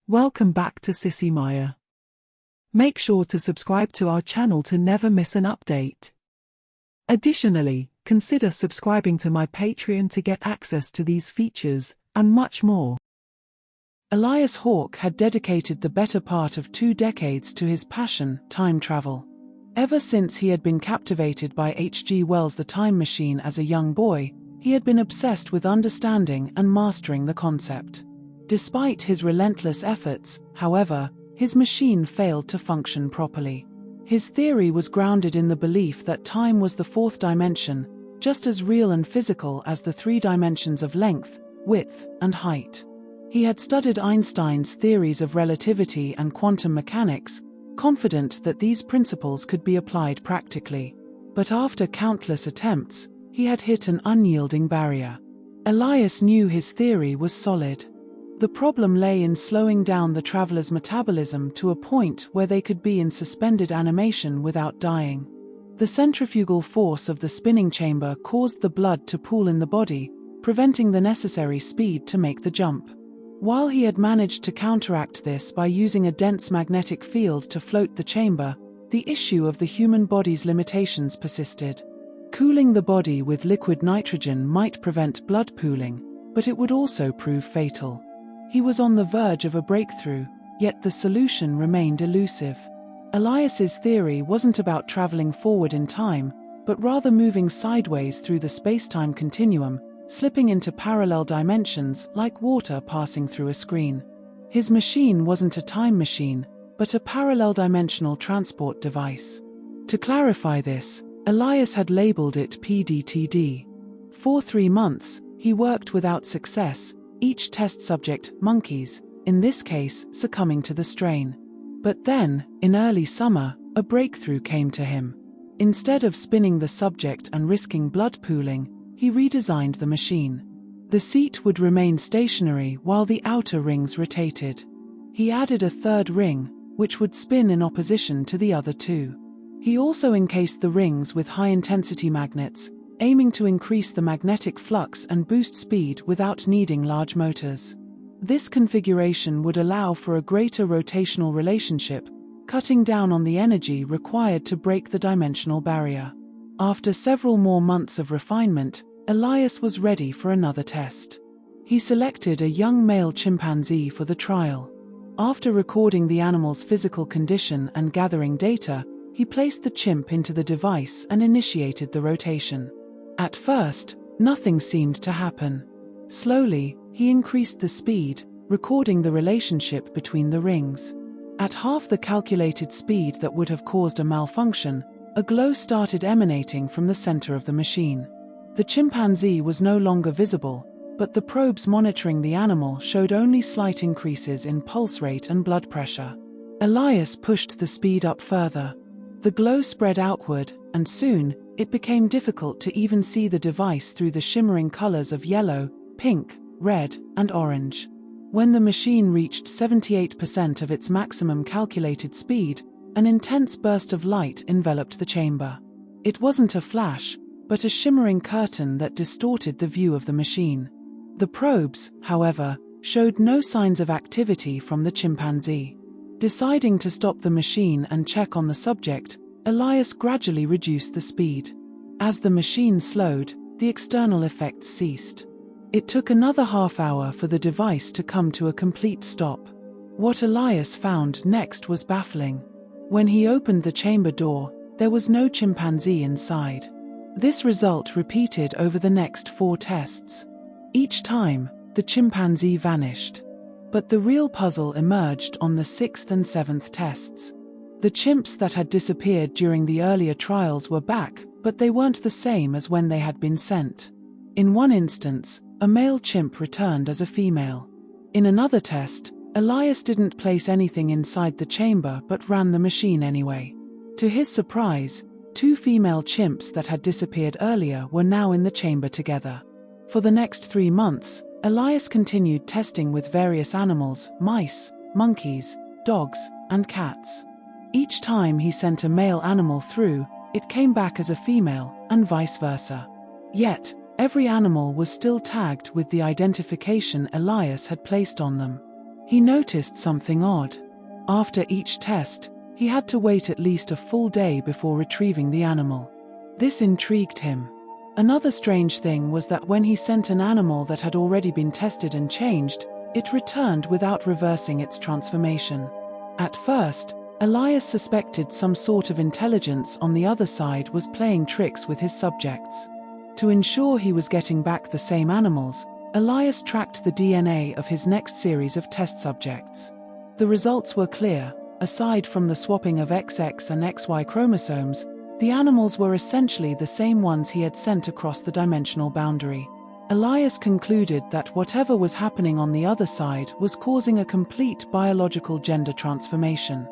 Welcome back to Sissy Maya. Make sure to subscribe to our channel to never miss an update. Additionally, consider subscribing to my Patreon to get access to these features, and much more. Elias Hawke had dedicated the better part of 2 decades to his passion, time travel. Ever since he had been captivated by H.G. Wells' The Time Machine as a young boy, he had been obsessed with understanding and mastering the concept. Despite his relentless efforts, however, his machine failed to function properly. His theory was grounded in the belief that time was the 4th dimension, just as real and physical as the 3 dimensions of length, width, and height. He had studied Einstein's theories of relativity and quantum mechanics, confident that these principles could be applied practically. But after countless attempts, he had hit an unyielding barrier. Elias knew his theory was solid. The problem lay in slowing down the traveler's metabolism to a point where they could be in suspended animation without dying. The centrifugal force of the spinning chamber caused the blood to pool in the body, preventing the necessary speed to make the jump. While he had managed to counteract this by using a dense magnetic field to float the chamber, the issue of the human body's limitations persisted. Cooling the body with liquid nitrogen might prevent blood pooling, but it would also prove fatal. He was on the verge of a breakthrough, yet the solution remained elusive. Elias's theory wasn't about traveling forward in time, but rather moving sideways through the space-time continuum, slipping into parallel dimensions like water passing through a screen. His machine wasn't a time machine, but a parallel dimensional transport device. To clarify this, Elias had labeled it PDTD. For 3 months, he worked without success, each test subject, monkeys, in this case succumbing to the strain. But then, in early summer, a breakthrough came to him. Instead of spinning the subject and risking blood pooling, he redesigned the machine. The seat would remain stationary while the outer rings rotated. He added a 3rd ring, which would spin in opposition to the other 2. He also encased the rings with high-intensity magnets, aiming to increase the magnetic flux and boost speed without needing large motors. This configuration would allow for a greater rotational relationship, cutting down on the energy required to break the dimensional barrier. After several more months of refinement, Elias was ready for another test. He selected a young male chimpanzee for the trial. After recording the animal's physical condition and gathering data, he placed the chimp into the device and initiated the rotation. At first, nothing seemed to happen. Slowly, he increased the speed, recording the relationship between the rings. At half the calculated speed that would have caused a malfunction, a glow started emanating from the center of the machine. The chimpanzee was no longer visible, but the probes monitoring the animal showed only slight increases in pulse rate and blood pressure. Elias pushed the speed up further. The glow spread outward, and soon, it became difficult to even see the device through the shimmering colors of yellow, pink, red, and orange. When the machine reached 78% of its maximum calculated speed, an intense burst of light enveloped the chamber. It wasn't a flash, but a shimmering curtain that distorted the view of the machine. The probes, however, showed no signs of activity from the chimpanzee. Deciding to stop the machine and check on the subject, Elias gradually reduced the speed. As the machine slowed, the external effects ceased. It took another half-hour for the device to come to a complete stop. What Elias found next was baffling. When he opened the chamber door, there was no chimpanzee inside. This result repeated over the next 4 tests. Each time, the chimpanzee vanished. But the real puzzle emerged on the 6th and 7th tests. The chimps that had disappeared during the earlier trials were back, but they weren't the same as when they had been sent. In one instance, a male chimp returned as a female. In another test, Elias didn't place anything inside the chamber but ran the machine anyway. To his surprise, 2 female chimps that had disappeared earlier were now in the chamber together. For the next 3 months, Elias continued testing with various animals, mice, monkeys, dogs, and cats. Each time he sent a male animal through, it came back as a female, and vice versa. Yet, every animal was still tagged with the identification Elias had placed on them. He noticed something odd. After each test, he had to wait at least a full day before retrieving the animal. This intrigued him. Another strange thing was that when he sent an animal that had already been tested and changed, it returned without reversing its transformation. At first, Elias suspected some sort of intelligence on the other side was playing tricks with his subjects. To ensure he was getting back the same animals, Elias tracked the DNA of his next series of test subjects. The results were clear. Aside from the swapping of XX and XY chromosomes, the animals were essentially the same ones he had sent across the dimensional boundary. Elias concluded that whatever was happening on the other side was causing a complete biological gender transformation.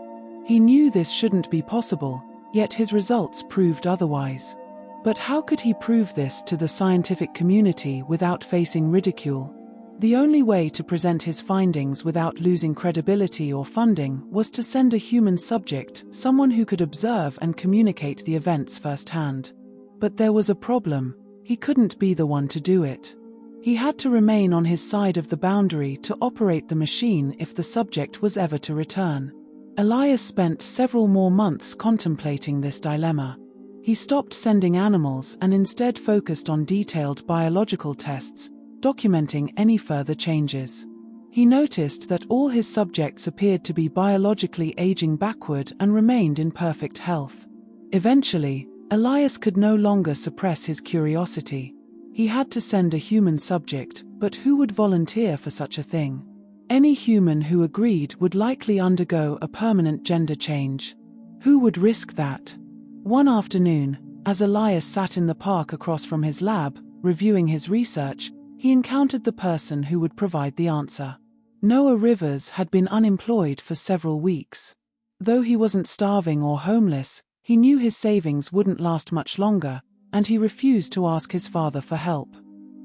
He knew this shouldn't be possible, yet his results proved otherwise. But how could he prove this to the scientific community without facing ridicule? The only way to present his findings without losing credibility or funding was to send a human subject, someone who could observe and communicate the events firsthand. But there was a problem. He couldn't be the one to do it. He had to remain on his side of the boundary to operate the machine if the subject was ever to return. Elias spent several more months contemplating this dilemma. He stopped sending animals and instead focused on detailed biological tests, documenting any further changes. He noticed that all his subjects appeared to be biologically aging backward and remained in perfect health. Eventually, Elias could no longer suppress his curiosity. He had to send a human subject, but who would volunteer for such a thing? Any human who agreed would likely undergo a permanent gender change. Who would risk that? One afternoon, as Elias sat in the park across from his lab, reviewing his research, he encountered the person who would provide the answer. Noah Rivers had been unemployed for several weeks. Though he wasn't starving or homeless, he knew his savings wouldn't last much longer, and he refused to ask his father for help.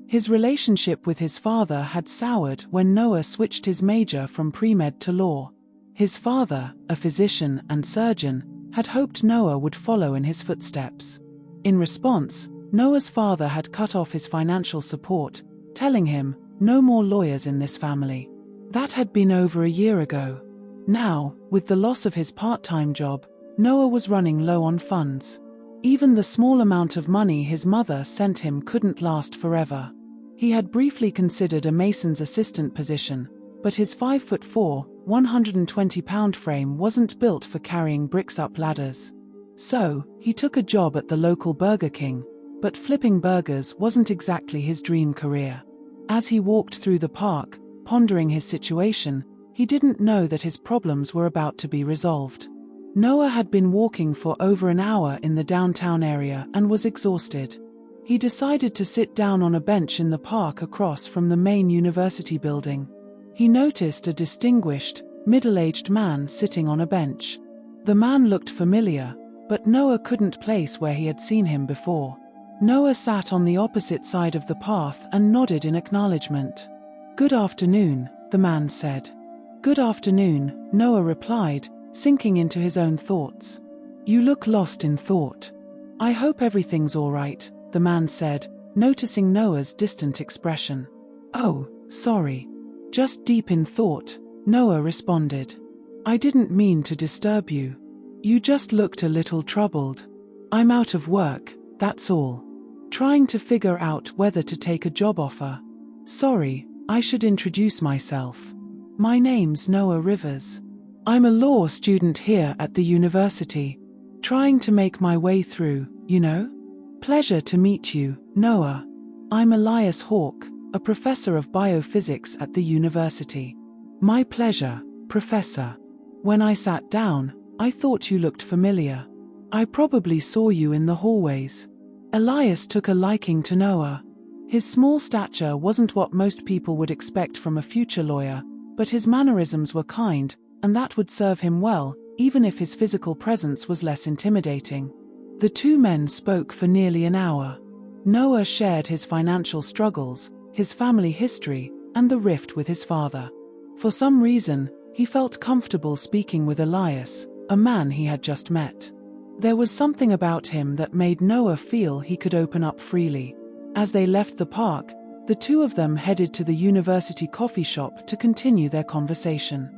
His relationship with his father had soured when Noah switched his major from pre-med to law. His father, a physician and surgeon, had hoped Noah would follow in his footsteps. In response, Noah's father had cut off his financial support, telling him, "No more lawyers in this family." That had been over a year ago. Now, with the loss of his part-time job, Noah was running low on funds. Even the small amount of money his mother sent him couldn't last forever. He had briefly considered a mason's assistant position, but his 5'4", 120-pound frame wasn't built for carrying bricks up ladders. So, he took a job at the local Burger King, but flipping burgers wasn't exactly his dream career. As he walked through the park, pondering his situation, he didn't know that his problems were about to be resolved. Noah had been walking for over an hour in the downtown area and was exhausted. He decided to sit down on a bench in the park across from the main university building. He noticed a distinguished, middle-aged man sitting on a bench. The man looked familiar, but Noah couldn't place where he had seen him before. Noah sat on the opposite side of the path and nodded in acknowledgement. "Good afternoon," the man said. "Good afternoon," Noah replied, sinking into his own thoughts. "You look lost in thought." "I hope everything's all right," the man said, noticing Noah's distant expression. "Oh, sorry. Just deep in thought," Noah responded. "I didn't mean to disturb you. You just looked a little troubled. I'm out of work, that's all. Trying to figure out whether to take a job offer. Sorry, I should introduce myself. My name's Noah Rivers. I'm a law student here at the university. Trying to make my way through, you know? Pleasure to meet you, Noah. I'm Elias Hawke, a professor of biophysics at the university." "My pleasure, Professor. When I sat down, I thought you looked familiar. I probably saw you in the hallways." Elias took a liking to Noah. His small stature wasn't what most people would expect from a future lawyer, but his mannerisms were kind, and that would serve him well, even if his physical presence was less intimidating. The two men spoke for nearly an hour. Noah shared his financial struggles, his family history, and the rift with his father. For some reason, he felt comfortable speaking with Elias, a man he had just met. There was something about him that made Noah feel he could open up freely. As they left the park, The two of them headed to the university coffee shop to continue their conversation.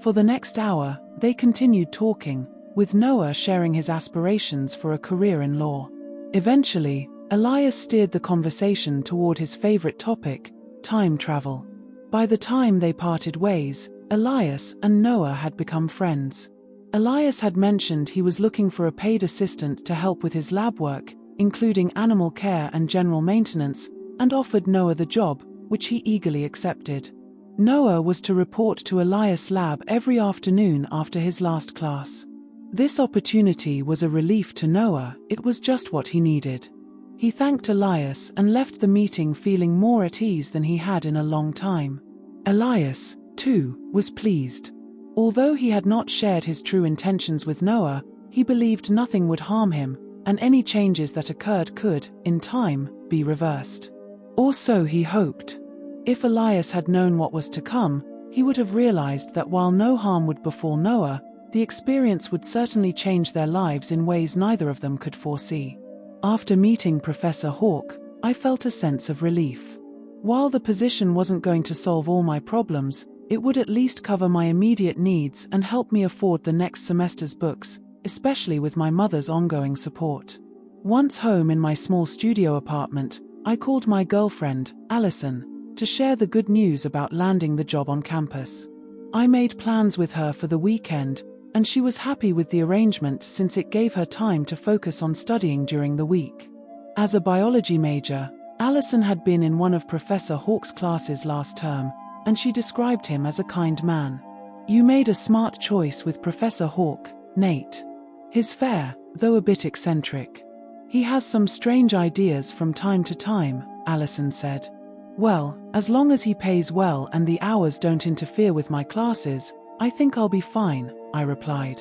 For the next hour, they continued talking, with Noah sharing his aspirations for a career in law. Eventually, Elias steered the conversation toward his favorite topic, time travel. By the time they parted ways, Elias and Noah had become friends. Elias had mentioned he was looking for a paid assistant to help with his lab work, including animal care and general maintenance, and offered Noah the job, which he eagerly accepted. Noah was to report to Elias' lab every afternoon after his last class. This opportunity was a relief to Noah. It was just what he needed. He thanked Elias and left the meeting feeling more at ease than he had in a long time. Elias, too, was pleased. Although he had not shared his true intentions with Noah, he believed nothing would harm him, and any changes that occurred could, in time, be reversed. Or so he hoped. If Elias had known what was to come, he would have realized that while no harm would befall Noah, the experience would certainly change their lives in ways neither of them could foresee. After meeting Professor Hawke, I felt a sense of relief. While the position wasn't going to solve all my problems, it would at least cover my immediate needs and help me afford the next semester's books, especially with my mother's ongoing support. Once home in my small studio apartment, I called my girlfriend, Alison, to share the good news about landing the job on campus. I made plans with her for the weekend, and she was happy with the arrangement since it gave her time to focus on studying during the week. As a biology major, Alison had been in one of Professor Hawke's classes last term, and she described him as a kind man. "You made a smart choice with Professor Hawke, Nate. He's fair, though a bit eccentric. He has some strange ideas from time to time," Alison said. "Well, as long as he pays well and the hours don't interfere with my classes, I think I'll be fine," I replied.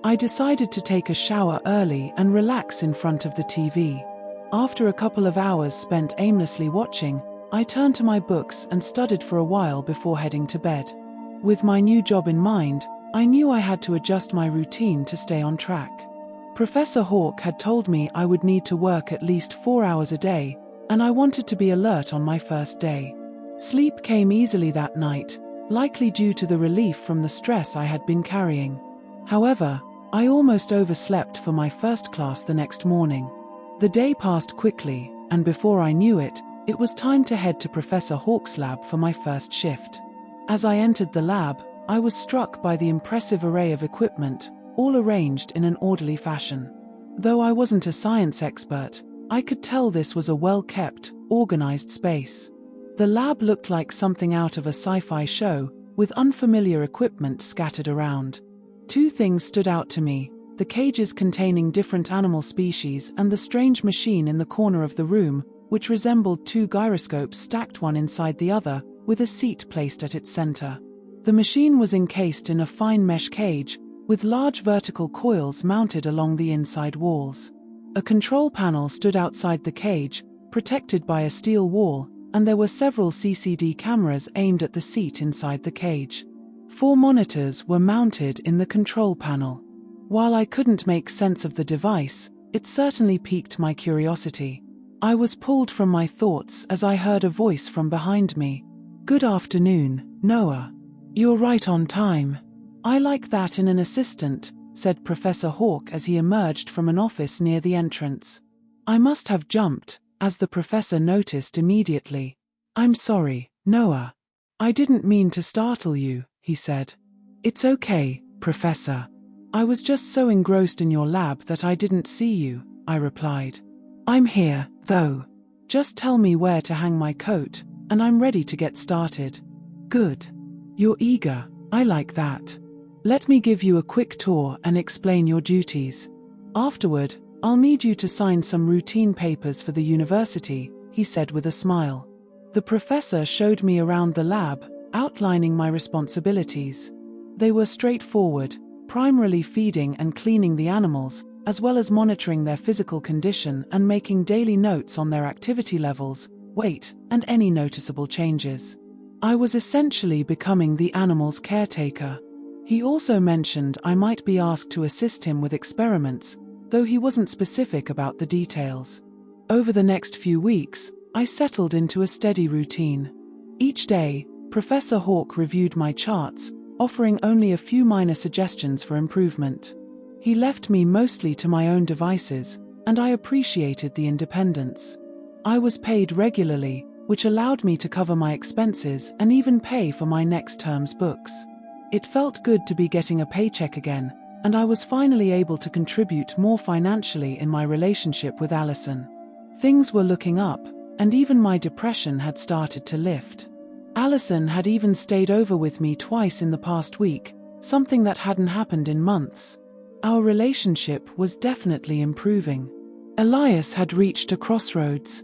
I decided to take a shower early and relax in front of the TV. After a couple of hours spent aimlessly watching, I turned to my books and studied for a while before heading to bed. With my new job in mind, I knew I had to adjust my routine to stay on track. Professor Hawke had told me I would need to work at least 4 hours a day, and I wanted to be alert on my first day. Sleep came easily that night, likely due to the relief from the stress I had been carrying. However, I almost overslept for my first class the next morning. The day passed quickly, and before I knew it, it was time to head to Professor Hawke's lab for my first shift. As I entered the lab, I was struck by the impressive array of equipment, all arranged in an orderly fashion. Though I wasn't a science expert, I could tell this was a well-kept, organized space. The lab looked like something out of a sci-fi show, with unfamiliar equipment scattered around. Two things stood out to me: the cages containing different animal species and the strange machine in the corner of the room, which resembled two gyroscopes stacked one inside the other, with a seat placed at its center. The machine was encased in a fine mesh cage, with large vertical coils mounted along the inside walls. A control panel stood outside the cage, protected by a steel wall, and there were several CCD cameras aimed at the seat inside the cage. 4 monitors were mounted in the control panel. While I couldn't make sense of the device, it certainly piqued my curiosity. I was pulled from my thoughts as I heard a voice from behind me. "Good afternoon, Noah. You're right on time. I like that in an assistant," said Professor Hawke as he emerged from an office near the entrance. I must have jumped, as the professor noticed immediately. "I'm sorry, Noah. I didn't mean to startle you," he said. "It's okay, Professor. I was just so engrossed in your lab that I didn't see you," I replied. "I'm here, though. Just tell me where to hang my coat, and I'm ready to get started." "Good. You're eager. I like that. Let me give you a quick tour and explain your duties. Afterward, I'll need you to sign some routine papers for the university," he said with a smile. The professor showed me around the lab, outlining my responsibilities. They were straightforward, primarily feeding and cleaning the animals, as well as monitoring their physical condition and making daily notes on their activity levels, weight, and any noticeable changes. I was essentially becoming the animal's caretaker. He also mentioned I might be asked to assist him with experiments, though he wasn't specific about the details. Over the next few weeks, I settled into a steady routine. Each day, Professor Hawke reviewed my charts, offering only a few minor suggestions for improvement. He left me mostly to my own devices, and I appreciated the independence. I was paid regularly, which allowed me to cover my expenses and even pay for my next term's books. It felt good to be getting a paycheck again, and I was finally able to contribute more financially in my relationship with Alison. Things were looking up, and even my depression had started to lift. Alison had even stayed over with me twice in the past week, something that hadn't happened in months. Our relationship was definitely improving. Elias had reached a crossroads.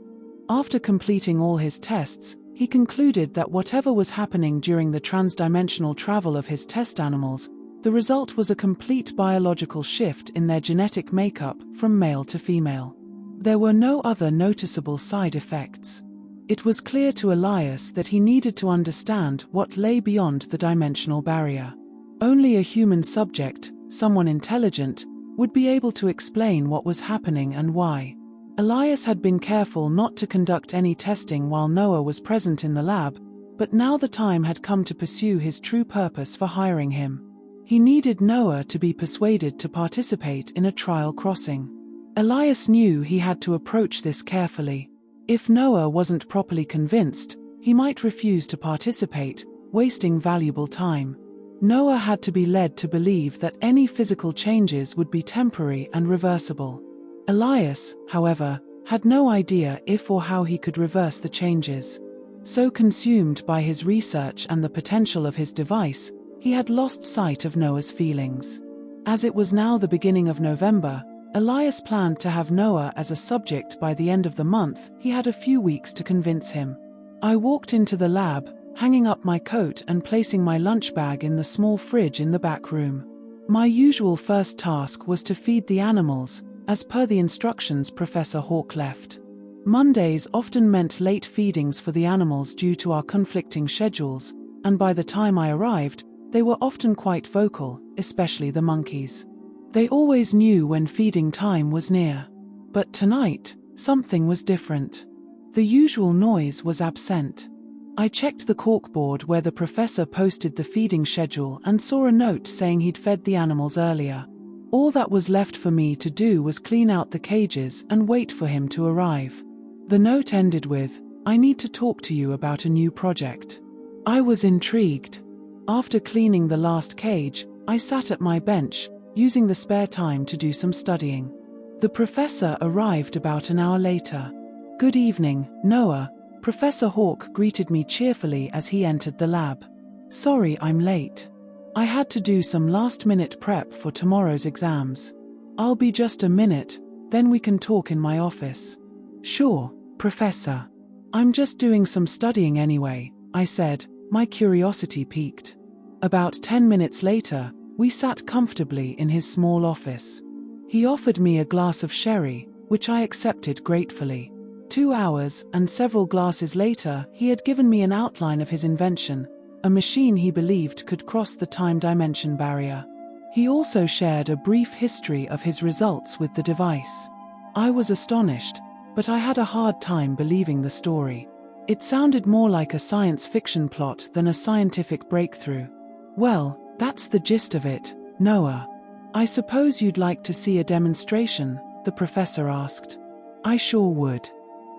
After completing all his tests, he concluded that whatever was happening during the transdimensional travel of his test animals, the result was a complete biological shift in their genetic makeup from male to female. There were no other noticeable side effects. It was clear to Elias that he needed to understand what lay beyond the dimensional barrier. Only a human subject, someone intelligent, would be able to explain what was happening and why. Elias had been careful not to conduct any testing while Noah was present in the lab, but now the time had come to pursue his true purpose for hiring him. He needed Noah to be persuaded to participate in a trial crossing. Elias knew he had to approach this carefully. If Noah wasn't properly convinced, he might refuse to participate, wasting valuable time. Noah had to be led to believe that any physical changes would be temporary and reversible. Elias, however, had no idea if or how he could reverse the changes. So consumed by his research and the potential of his device, he had lost sight of Noah's feelings. As it was now the beginning of November, Elias planned to have Noah as a subject by the end of the month. He had a few weeks to convince him. I walked into the lab, hanging up my coat and placing my lunch bag in the small fridge in the back room. My usual first task was to feed the animals, as per the instructions Professor Hawke left. Mondays often meant late feedings for the animals due to our conflicting schedules, and by the time I arrived, they were often quite vocal, especially the monkeys. They always knew when feeding time was near. But tonight, something was different. The usual noise was absent. I checked the corkboard where the professor posted the feeding schedule and saw a note saying he'd fed the animals earlier. All that was left for me to do was clean out the cages and wait for him to arrive. The note ended with, "I need to talk to you about a new project." I was intrigued. After cleaning the last cage, I sat at my bench, using the spare time to do some studying. The professor arrived about an hour later. "Good evening, Noah," Professor Hawke greeted me cheerfully as he entered the lab. "Sorry I'm late. I had to do some last-minute prep for tomorrow's exams. I'll be just a minute, then we can talk in my office." "Sure, Professor. I'm just doing some studying anyway," I said, my curiosity piqued. About 10 minutes later, we sat comfortably in his small office. He offered me a glass of sherry, which I accepted gratefully. 2 hours and several glasses later, he had given me an outline of his invention, a machine he believed could cross the time dimension barrier. He also shared a brief history of his results with the device. I was astonished, but I had a hard time believing the story. It sounded more like a science fiction plot than a scientific breakthrough. "Well, that's the gist of it, Noah. I suppose you'd like to see a demonstration?" the professor asked. "I sure would.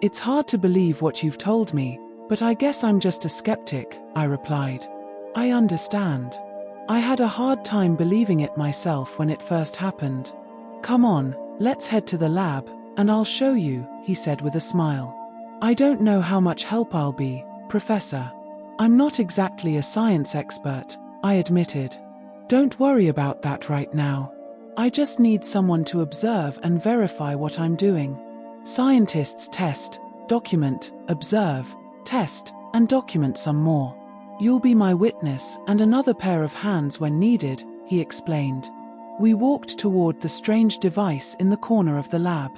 It's hard to believe what you've told me, but I guess I'm just a skeptic," I replied. "I understand. I had a hard time believing it myself when it first happened. Come on, let's head to the lab, and I'll show you," he said with a smile. "I don't know how much help I'll be, Professor. I'm not exactly a science expert," I admitted. "Don't worry about that right now. I just need someone to observe and verify what I'm doing. Scientists test, document, observe, test, and document some more. You'll be my witness and another pair of hands when needed," he explained. We walked toward the strange device in the corner of the lab.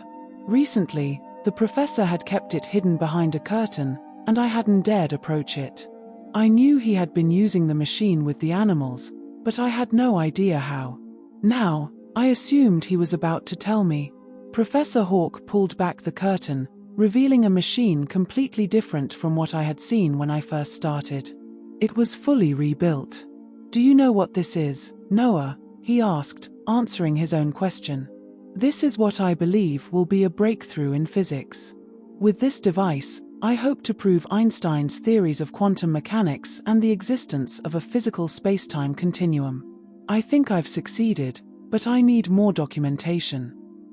Recently, the professor had kept it hidden behind a curtain, and I hadn't dared approach it. I knew he had been using the machine with the animals, but I had no idea how. Now, I assumed he was about to tell me. Professor Hawke pulled back the curtain, revealing a machine completely different from what I had seen when I first started. It was fully rebuilt. "Do you know what this is, Noah?" he asked, answering his own question. "This is what I believe will be a breakthrough in physics. With this device, I hope to prove Einstein's theories of quantum mechanics and the existence of a physical spacetime continuum. I think I've succeeded, but I need more documentation."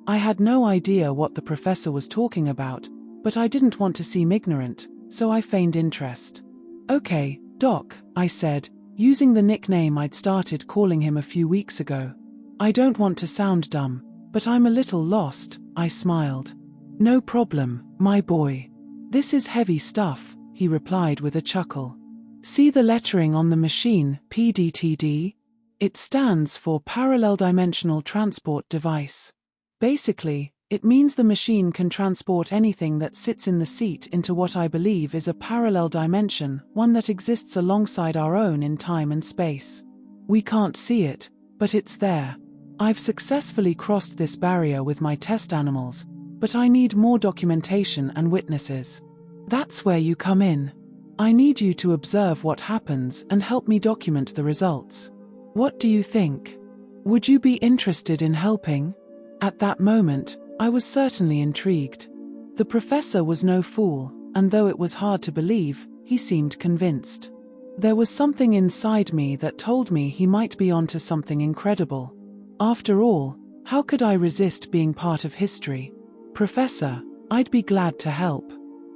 I had no idea what the professor was talking about, but I didn't want to seem ignorant, so I feigned interest. "Okay, Doc," I said, using the nickname I'd started calling him a few weeks ago. "I don't want to sound dumb, but I'm a little lost," I smiled. "No problem, my boy. This is heavy stuff," he replied with a chuckle. "See the lettering on the machine, PDTD? It stands for Parallel Dimensional Transport Device. Basically, it means the machine can transport anything that sits in the seat into what I believe is a parallel dimension, one that exists alongside our own in time and space. We can't see it, but it's there. I've successfully crossed this barrier with my test animals, but I need more documentation and witnesses. That's where you come in. I need you to observe what happens and help me document the results. What do you think? Would you be interested in helping?" At that moment, I was certainly intrigued. The professor was no fool, and though it was hard to believe, he seemed convinced. There was something inside me that told me he might be onto something incredible. After all, how could I resist being part of history? "Professor, I'd be glad to help.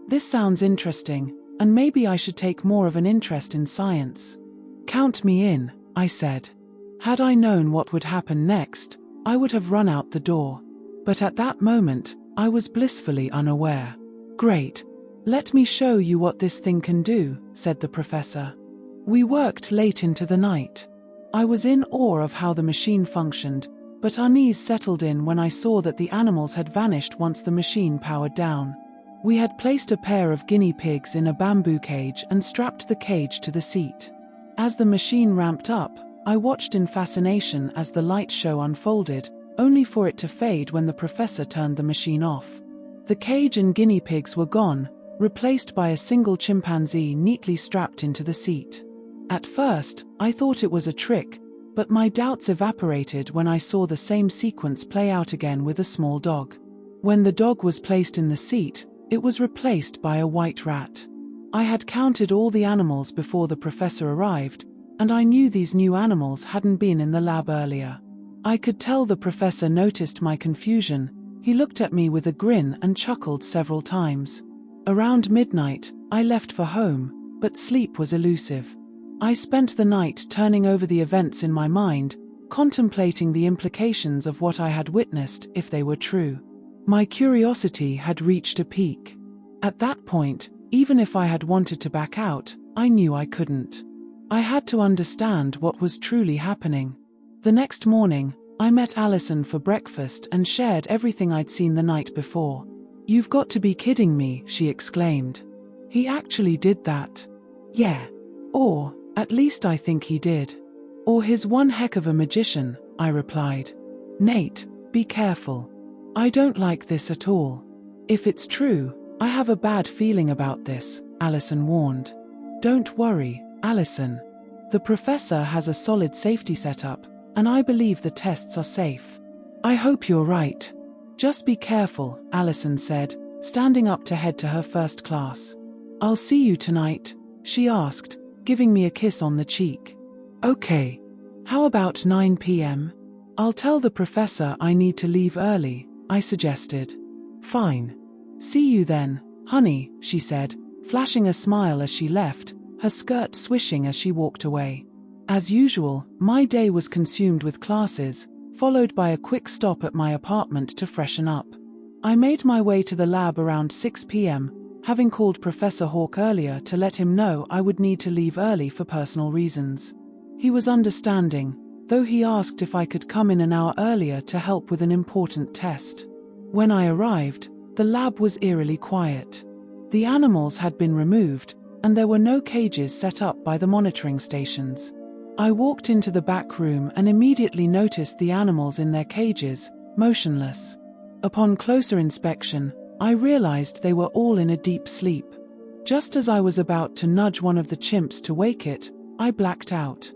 This sounds interesting, and maybe I should take more of an interest in science." "Count me in," I said. Had I known what would happen next, I would have run out the door. But at that moment, I was blissfully unaware. "Great. Let me show you what this thing can do," said the professor. We worked late into the night. I was in awe of how the machine functioned, but unease settled in when I saw that the animals had vanished once the machine powered down. We had placed a pair of guinea pigs in a bamboo cage and strapped the cage to the seat. As the machine ramped up, I watched in fascination as the light show unfolded, only for it to fade when the professor turned the machine off. The cage and guinea pigs were gone, replaced by a single chimpanzee neatly strapped into the seat. At first, I thought it was a trick, but my doubts evaporated when I saw the same sequence play out again with a small dog. When the dog was placed in the seat, it was replaced by a white rat. I had counted all the animals before the professor arrived, and I knew these new animals hadn't been in the lab earlier. I could tell the professor noticed my confusion. He looked at me with a grin and chuckled several times. Around midnight, I left for home, but sleep was elusive. I spent the night turning over the events in my mind, contemplating the implications of what I had witnessed if they were true. My curiosity had reached a peak. At that point, even if I had wanted to back out, I knew I couldn't. I had to understand what was truly happening. The next morning, I met Alison for breakfast and shared everything I'd seen the night before. "You've got to be kidding me," she exclaimed. "He actually did that?" "Yeah. Or, at least I think he did. Or he's one heck of a magician," I replied. "Nate, be careful. I don't like this at all. If it's true, I have a bad feeling about this," Alison warned. "Don't worry, Alison. The professor has a solid safety setup, and I believe the tests are safe." "I hope you're right. Just be careful," Alison said, standing up to head to her first class. "I'll see you tonight?" she asked, giving me a kiss on the cheek. "Okay. How about 9 p.m.? I'll tell the professor I need to leave early," I suggested. "Fine. See you then, honey," she said, flashing a smile as she left, her skirt swishing as she walked away. As usual, my day was consumed with classes, followed by a quick stop at my apartment to freshen up. I made my way to the lab around 6 p.m., having called Professor Hawke earlier to let him know I would need to leave early for personal reasons. He was understanding, though he asked if I could come in an hour earlier to help with an important test. When I arrived, the lab was eerily quiet. The animals had been removed, and there were no cages set up by the monitoring stations. I walked into the back room and immediately noticed the animals in their cages, motionless. Upon closer inspection, I realized they were all in a deep sleep. Just as I was about to nudge one of the chimps to wake it, I blacked out.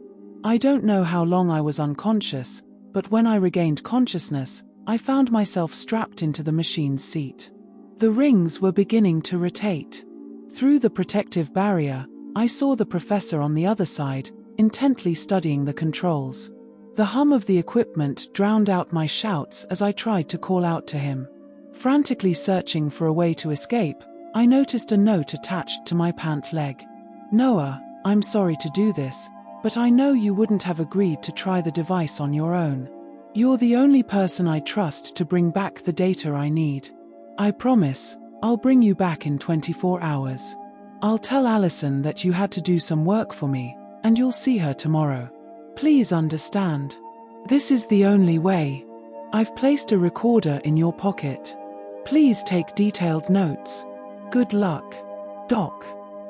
I don't know how long I was unconscious, but when I regained consciousness, I found myself strapped into the machine's seat. The rings were beginning to rotate. Through the protective barrier, I saw the professor on the other side, intently studying the controls. The hum of the equipment drowned out my shouts as I tried to call out to him. Frantically searching for a way to escape, I noticed a note attached to my pant leg. "Noah, I'm sorry to do this, but I know you wouldn't have agreed to try the device on your own. You're the only person I trust to bring back the data I need. I promise, I'll bring you back in 24 hours. I'll tell Allison that you had to do some work for me, and you'll see her tomorrow. Please understand. This is the only way. I've placed a recorder in your pocket. Please take detailed notes. Good luck. Doc."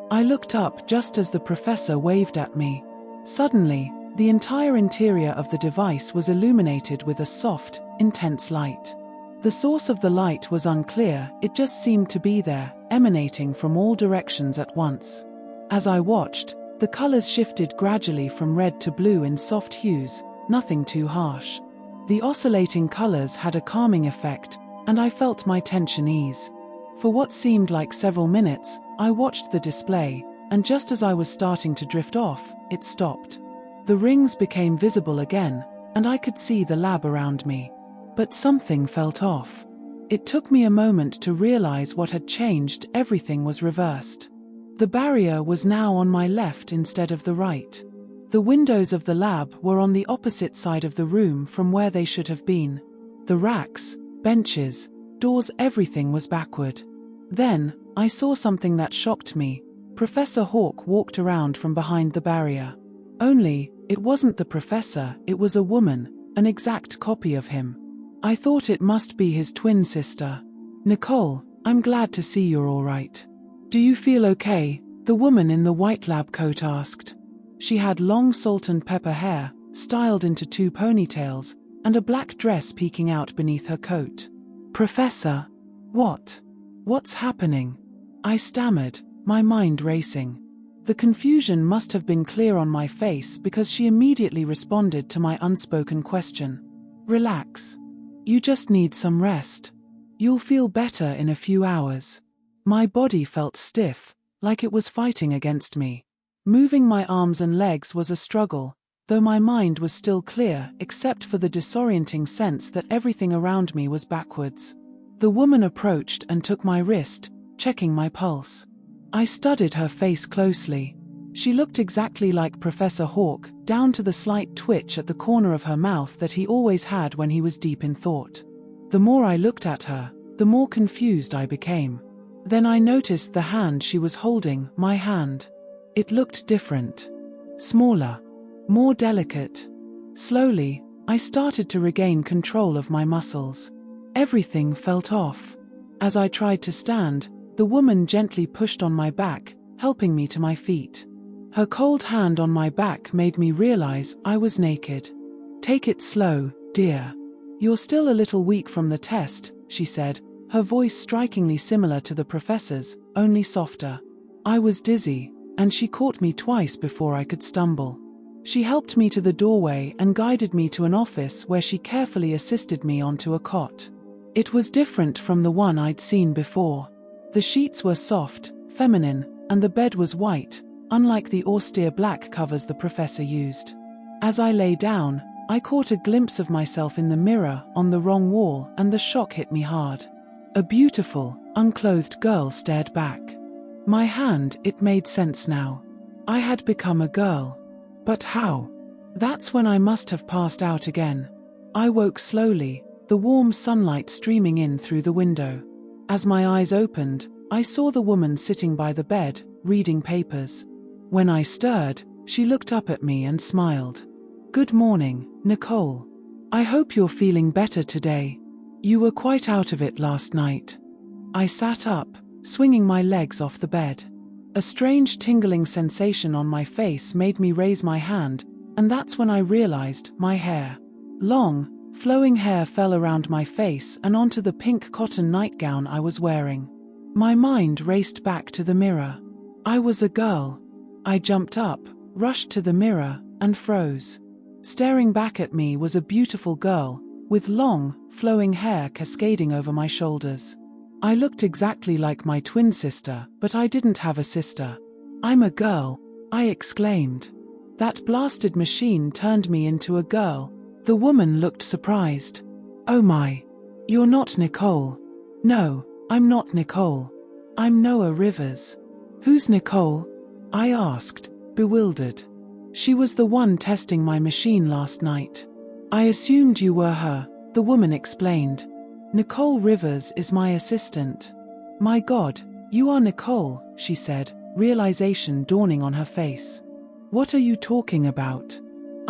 I looked up just as the professor waved at me. Suddenly, the entire interior of the device was illuminated with a soft, intense light. The source of the light was unclear, it just seemed to be there, emanating from all directions at once. As I watched, the colors shifted gradually from red to blue in soft hues, nothing too harsh. The oscillating colors had a calming effect, and I felt my tension ease. For what seemed like several minutes, I watched the display, and just as I was starting to drift off, it stopped. The rings became visible again, and I could see the lab around me. But something felt off. It took me a moment to realize what had changed. Everything was reversed. The barrier was now on my left instead of the right. The windows of the lab were on the opposite side of the room from where they should have been. The racks, benches, doors, everything was backward. Then, I saw something that shocked me. Professor Hawke walked around from behind the barrier. Only, it wasn't the professor, it was a woman, an exact copy of him. I thought it must be his twin sister. "Nicole, I'm glad to see you're all right. Do you feel okay?" the woman in the white lab coat asked. She had long salt and pepper hair, styled into 2 ponytails, and a black dress peeking out beneath her coat. "Professor? What's happening?" I stammered, my mind racing. The confusion must have been clear on my face because she immediately responded to my unspoken question. "Relax. You just need some rest. You'll feel better in a few hours." My body felt stiff, like it was fighting against me. Moving my arms and legs was a struggle, though my mind was still clear except for the disorienting sense that everything around me was backwards. The woman approached and took my wrist, checking my pulse. I studied her face closely. She looked exactly like Professor Hawke, down to the slight twitch at the corner of her mouth that he always had when he was deep in thought. The more I looked at her, the more confused I became. Then I noticed the hand she was holding, my hand. It looked different. Smaller. More delicate. Slowly, I started to regain control of my muscles. Everything felt off. As I tried to stand, the woman gently pushed on my back, helping me to my feet. Her cold hand on my back made me realize I was naked. "Take it slow, dear. You're still a little weak from the test," she said, her voice strikingly similar to the professor's, only softer. I was dizzy, and she caught me twice before I could stumble. She helped me to the doorway and guided me to an office where she carefully assisted me onto a cot. It was different from the one I'd seen before. The sheets were soft, feminine, and the bed was white, unlike the austere black covers the professor used. As I lay down, I caught a glimpse of myself in the mirror on the wrong wall, and the shock hit me hard. A beautiful, unclothed girl stared back. My hand, it made sense now. I had become a girl. But how? That's when I must have passed out again. I woke slowly, the warm sunlight streaming in through the window. As my eyes opened, I saw the woman sitting by the bed, reading papers. When I stirred, she looked up at me and smiled. "Good morning, Nicole. I hope you're feeling better today. You were quite out of it last night." I sat up, swinging my legs off the bed. A strange tingling sensation on my face made me raise my hand, and that's when I realized my hair. Long, Flowing hair fell around my face and onto the pink cotton nightgown I was wearing. My mind raced back to the mirror. I was a girl. I jumped up, rushed to the mirror, and froze. Staring back at me was a beautiful girl, with long, flowing hair cascading over my shoulders. I looked exactly like my twin sister, but I didn't have a sister. "I'm a girl," I exclaimed. "That blasted machine turned me into a girl." The woman looked surprised. "Oh my. You're not Nicole." "No, I'm not Nicole. I'm Noah Rivers." "Who's Nicole?" I asked, bewildered. "She was the one testing my machine last night." "I assumed you were her," the woman explained. "Nicole Rivers is my assistant." "My God, you are Nicole," she said, realization dawning on her face. "What are you talking about?"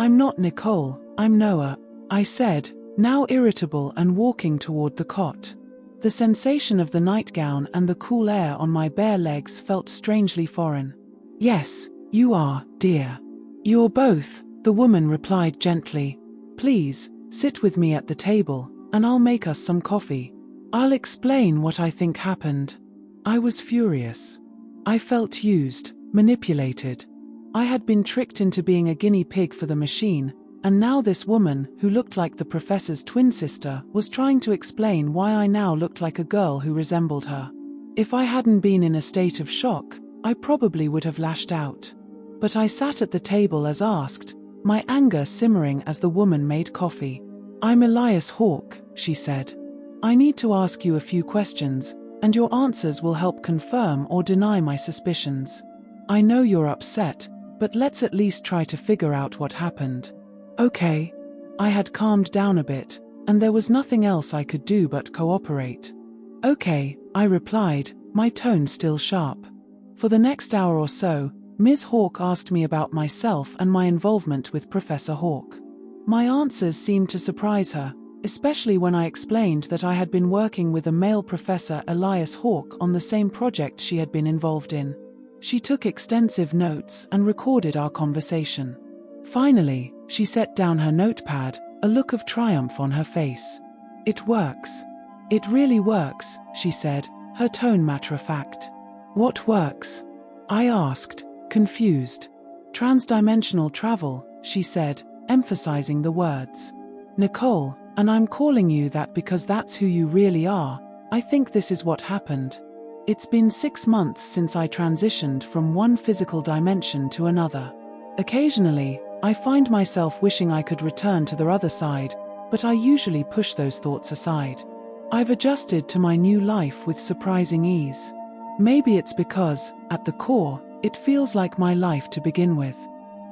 "I'm not Nicole, I'm Noah," I said, now irritable and walking toward the cot. The sensation of the nightgown and the cool air on my bare legs felt strangely foreign. "Yes, you are, dear. You're both," the woman replied gently. "Please, sit with me at the table, and I'll make us some coffee. I'll explain what I think happened." I was furious. I felt used, manipulated. I had been tricked into being a guinea pig for the machine, and now this woman, who looked like the professor's twin sister, was trying to explain why I now looked like a girl who resembled her. If I hadn't been in a state of shock, I probably would have lashed out. But I sat at the table as asked, my anger simmering as the woman made coffee. "I'm Elias Hawke," she said. "I need to ask you a few questions, and your answers will help confirm or deny my suspicions. I know you're upset, but let's at least try to figure out what happened." "Okay." I had calmed down a bit, and there was nothing else I could do but cooperate. "Okay," I replied, my tone still sharp. For the next hour or so, Ms. Hawke asked me about myself and my involvement with Professor Hawke. My answers seemed to surprise her, especially when I explained that I had been working with a male professor, Elias Hawke, on the same project she had been involved in. She took extensive notes and recorded our conversation. Finally, she set down her notepad, a look of triumph on her face. "It works. It really works," she said, her tone matter-of-fact. "What works?" I asked, confused. "Transdimensional travel," she said, emphasizing the words. "Nicole, and I'm calling you that because that's who you really are. I think this is what happened. It's been 6 months since I transitioned from one physical dimension to another. Occasionally, I find myself wishing I could return to the other side, but I usually push those thoughts aside. I've adjusted to my new life with surprising ease. Maybe it's because, at the core, it feels like my life to begin with.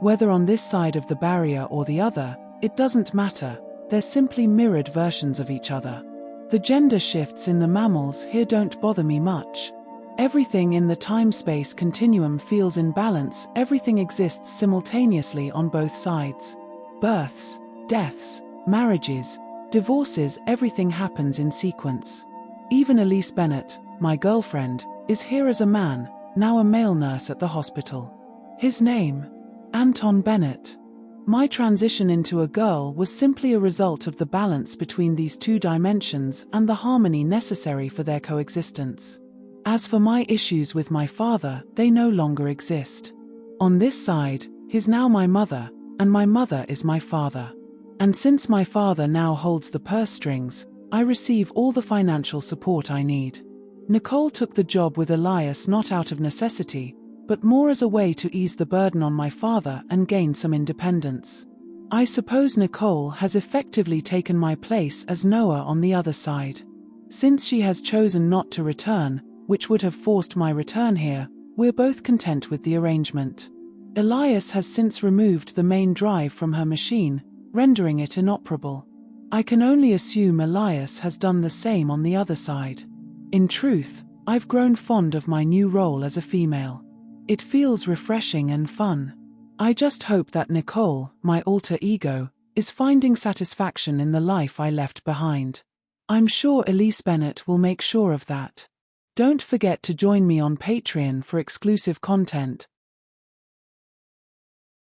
Whether on this side of the barrier or the other, it doesn't matter, they're simply mirrored versions of each other. The gender shifts in the mammals here don't bother me much. Everything in the time-space continuum feels in balance, everything exists simultaneously on both sides. Births, deaths, marriages, divorces, everything happens in sequence. Even Elise Bennett, my girlfriend, is here as a man, now a male nurse at the hospital. His name? Anton Bennett. My transition into a girl was simply a result of the balance between these two dimensions and the harmony necessary for their coexistence. As for my issues with my father, they no longer exist. On this side, he's now my mother, and my mother is my father. And since my father now holds the purse strings, I receive all the financial support I need. Nicole took the job with Elias not out of necessity, but more as a way to ease the burden on my father and gain some independence. I suppose Nicole has effectively taken my place as Noah on the other side. Since she has chosen not to return, which would have forced my return here, we're both content with the arrangement. Elias has since removed the main drive from her machine, rendering it inoperable. I can only assume Elias has done the same on the other side. In truth, I've grown fond of my new role as a female. It feels refreshing and fun. I just hope that Nicole, my alter ego, is finding satisfaction in the life I left behind. I'm sure Elise Bennett will make sure of that. Don't forget to join me on Patreon for exclusive content,